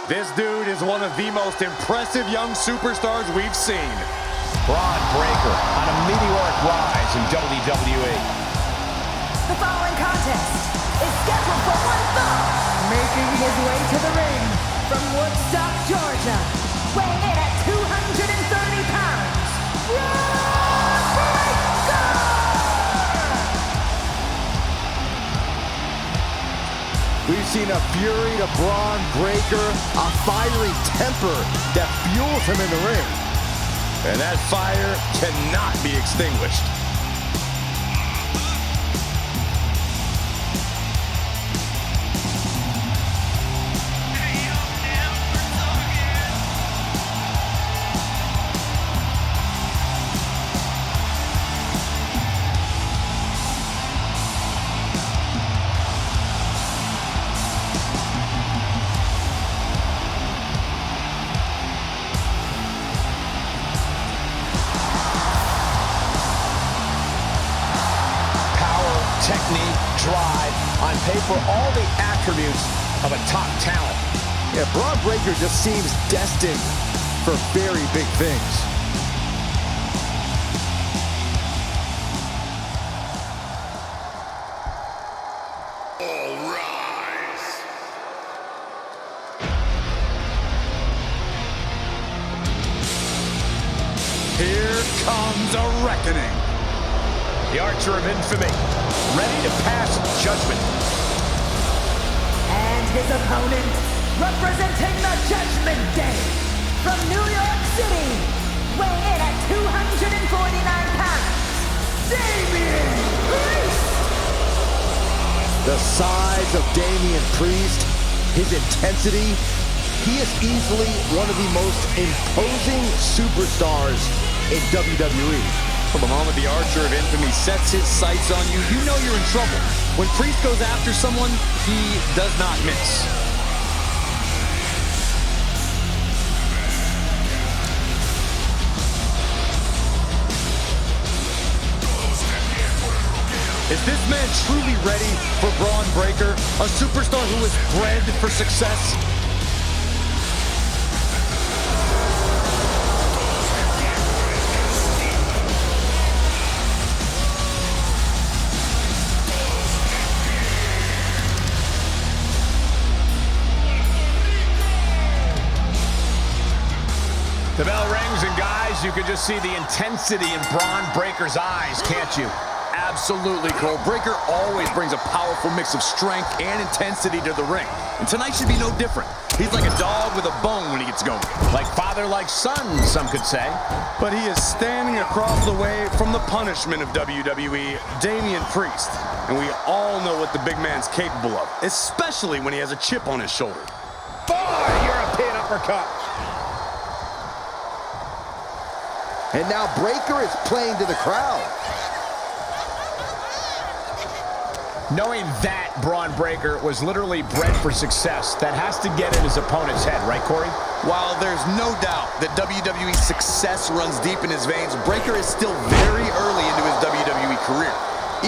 This dude is one of the most impressive young superstars we've seen. Braun Breaker on a meteoric rise in WWE. The following contest is scheduled for one fall. Making his way to the ring from Woodstock, Georgia, weighing in at 230 pounds, Braun Breaker! We've seen a fury to Braun Breaker, a fiery temper that fuels him in the ring. And that fire cannot be extinguished. Technique, drive, on paper, all the attributes of a top talent. Yeah, Braun Breaker just seems destined for very big things. All rise. Here comes a reckoning. The Archer of Infamy, ready to pass judgment. And his opponent, representing the Judgment Day, from New York City, weighing in at 249 pounds, Damian Priest! The size of Damian Priest, his intensity, he is easily one of the most imposing superstars in WWE. From the moment the Archer of Infamy sets his sights on you, you know you're in trouble. When Priest goes after someone, he does not miss. Is this man truly ready for Braun Breaker, a superstar who is bred for success? The bell rings, and guys, you can just see the intensity in Braun Breaker's eyes, can't you? Absolutely, Cole. Breaker always brings a powerful mix of strength and intensity to the ring. And tonight should be no different. He's like a dog with a bone when he gets going. Like father, like son, some could say. But he is standing across the way from the punishment of WWE, Damian Priest. And we all know what the big man's capable of, especially when he has a chip on his shoulder. Boy, European uppercut. And now Breaker is playing to the crowd. Knowing that Braun Breaker was literally bred for success, that has to get in his opponent's head, right, Corey? While there's no doubt that WWE's success runs deep in his veins, Breaker is still very early into his WWE career.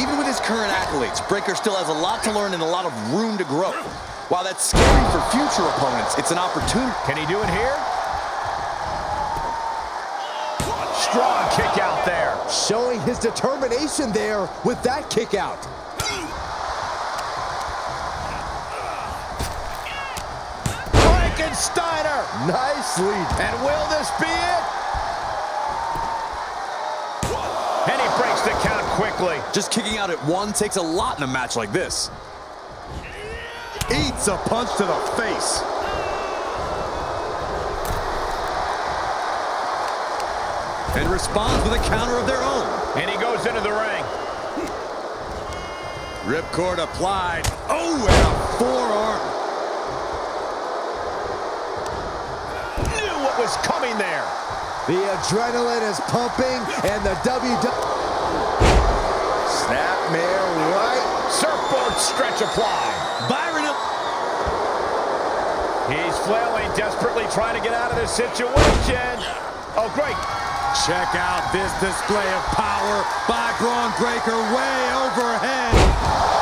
Even with his current accolades, Breaker still has a lot to learn and a lot of room to grow. While that's scary for future opponents, it's an opportunity. Can he do it here? Strong kick out there. Showing his determination there with that kick out. Steiner. Nicely. And will this be it? And he breaks the count quickly. Just kicking out at one takes a lot in a match like this. Eats a punch to the face. And responds with a counter of their own. And he goes into the ring. Ripcord applied. Oh, and a forearm. Was coming there. The adrenaline is pumping, and the Snapmare right. Surfboard stretch applied. Byron. He's flailing, desperately trying to get out of this situation. Oh, great. Check out this display of power by Braun Breaker way overhead.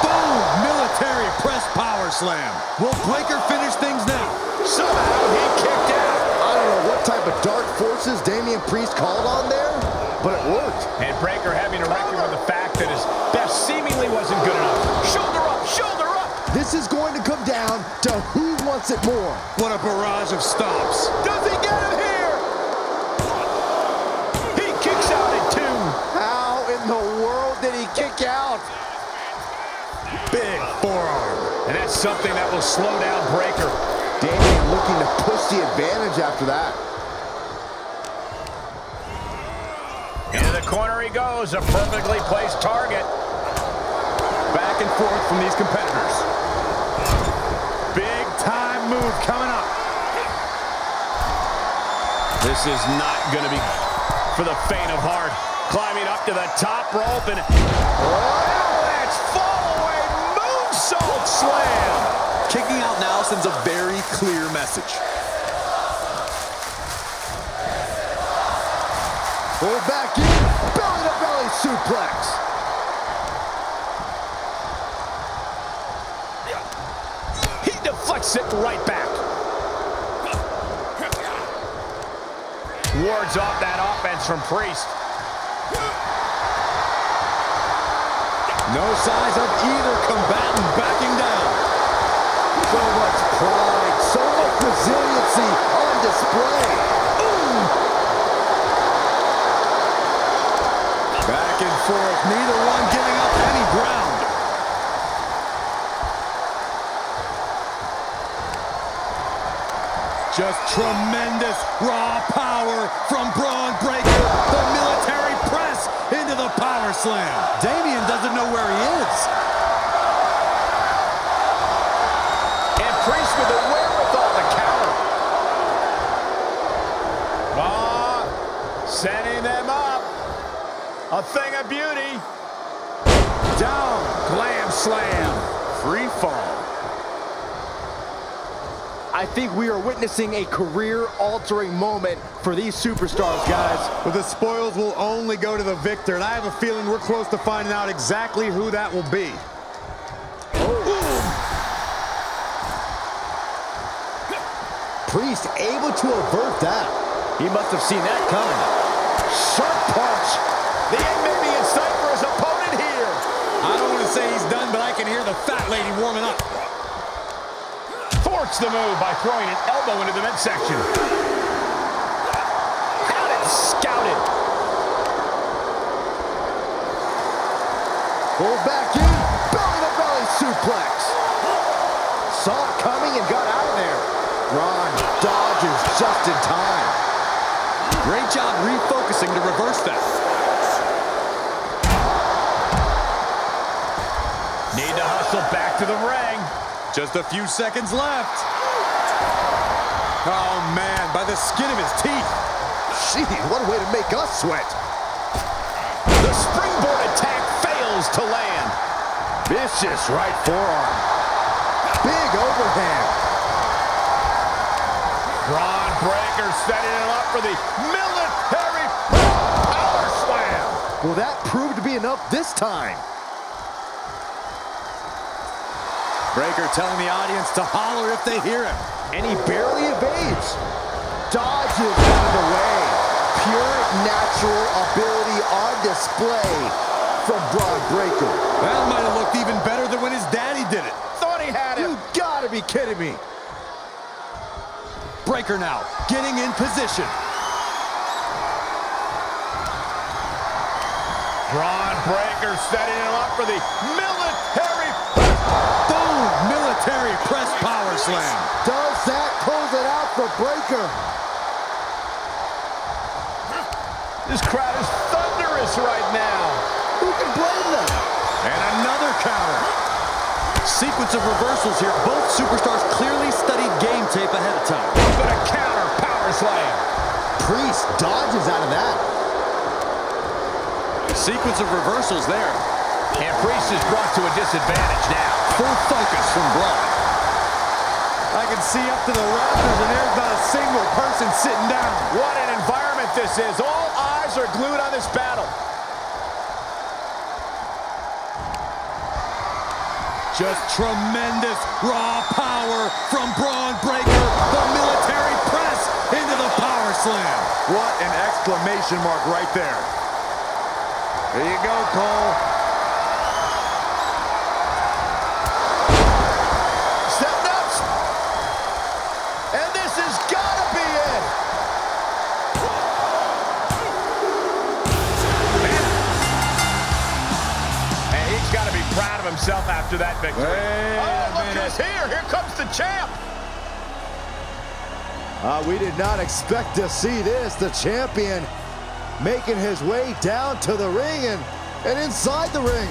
Boom! Military press power slam. Will Breaker finish things now? Somehow he kicked out. I don't know what type of dark forces Damian Priest called on there, but it worked. And Breaker having to reckon with the fact that his best seemingly wasn't good enough. Shoulder up, shoulder up. This is going to come down to who wants it more. What a barrage of stomps. Does he get him here? He kicks out at 2. How in the world did he kick out? Big forearm. And that's something that will slow down Breaker. Damian looking to push the advantage after that. Into the corner he goes, a perfectly placed target. Back and forth from these competitors. Big time move coming up. This is not going to be for the faint of heart. Climbing up to the top rope and avalanche fall-away moonsault slam. Kicking out now sends a very clear message. Pull back in, belly-to-belly suplex. He deflects it right back. Wards off that offense from Priest. No signs of either combatant backing down. So much pride, so much resiliency on display. Back and forth, neither one giving up any ground. Just tremendous raw power from Braun Breaker. The military press into the power slam. Damian doesn't know where he is. And Priest with the wherewithal to counter. Sending them up. A thing of beauty. Down. Glam slam. Free fall. I think we are witnessing a career-altering moment for these superstars, guys. But the spoils will only go to the victor, and I have a feeling we're close to finding out exactly who that will be. Priest able to avert that. He must have seen that coming. Sharp punch. The end may be in sight for his opponent here. I don't want to say he's done, but I can hear the fat lady warming up. Thwarts the move by throwing an elbow into the midsection. Had it scouted. Pull back in. Belly-to-belly suplex. Saw it coming and got out of there. Braun dodges just in time. Great job refocusing to reverse that. Need to hustle back to the ring. Just a few seconds left. Oh, man, by the skin of his teeth. Gee, what a way to make us sweat. The springboard attack fails to land. Vicious right forearm. Big overhand. Braun Breaker setting him up for the military power slam. Will that prove to be enough this time? Breaker telling the audience to holler if they hear him. And he barely evades. Dodges out of the way. Pure natural ability on display from Braun Breaker. That might have looked even better than when his daddy did it. Thought he had him. You gotta be kidding me. Breaker now, getting in position. Braun Breaker setting him up for the military. Boom! Military press power slam. Does that close it out for Breaker? This crowd is thunderous right now. Who can blame them? And another counter. Sequence of reversals here. Both superstars clearly studied game tape ahead of time. But a counter power slam. Priest dodges out of that. Sequence of reversals there. And Priest is brought to a disadvantage now. Full focus from Braun. I can see up to the rafters, and there's not a single person sitting down. What an environment this is. All eyes are glued on this battle. Just tremendous raw power from Braun Breaker. The military press into the power slam. What an exclamation mark right there. There you go, Cole. Step ups. And this has got to be it. And he's got to be proud of himself after that victory. Oh, look who's here. Here comes the champ. We did not expect to see this. The champion making his way down to the ring and inside the ring.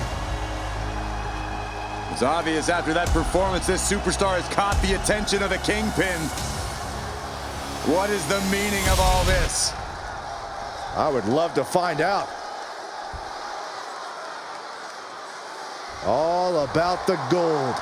It's obvious after that performance, this superstar has caught the attention of the Kingpin. What is the meaning of all this? I would love to find out. All about the gold.